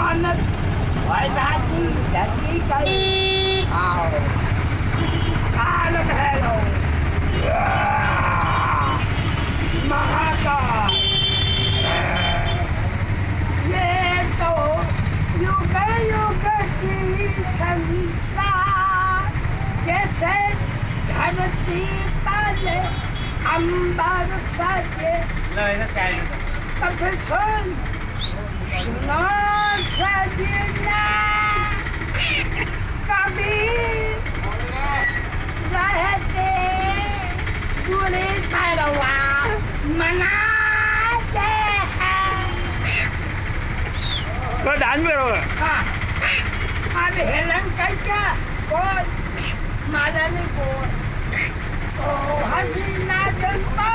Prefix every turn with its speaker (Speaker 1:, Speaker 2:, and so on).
Speaker 1: मानत वैदाती धरती कई आओ काल भैरव महाकाल ये तो युग युग की संसार जैसे धरती पाले अंबर सजे तब सुन सुनो सजना कभी रहते पूरे परवा मनाते हैं
Speaker 2: તો ડાન્સ બરોબર
Speaker 1: हाँ अब हेलन करके बोल मारा नहीं बोल ओ हसीना जनता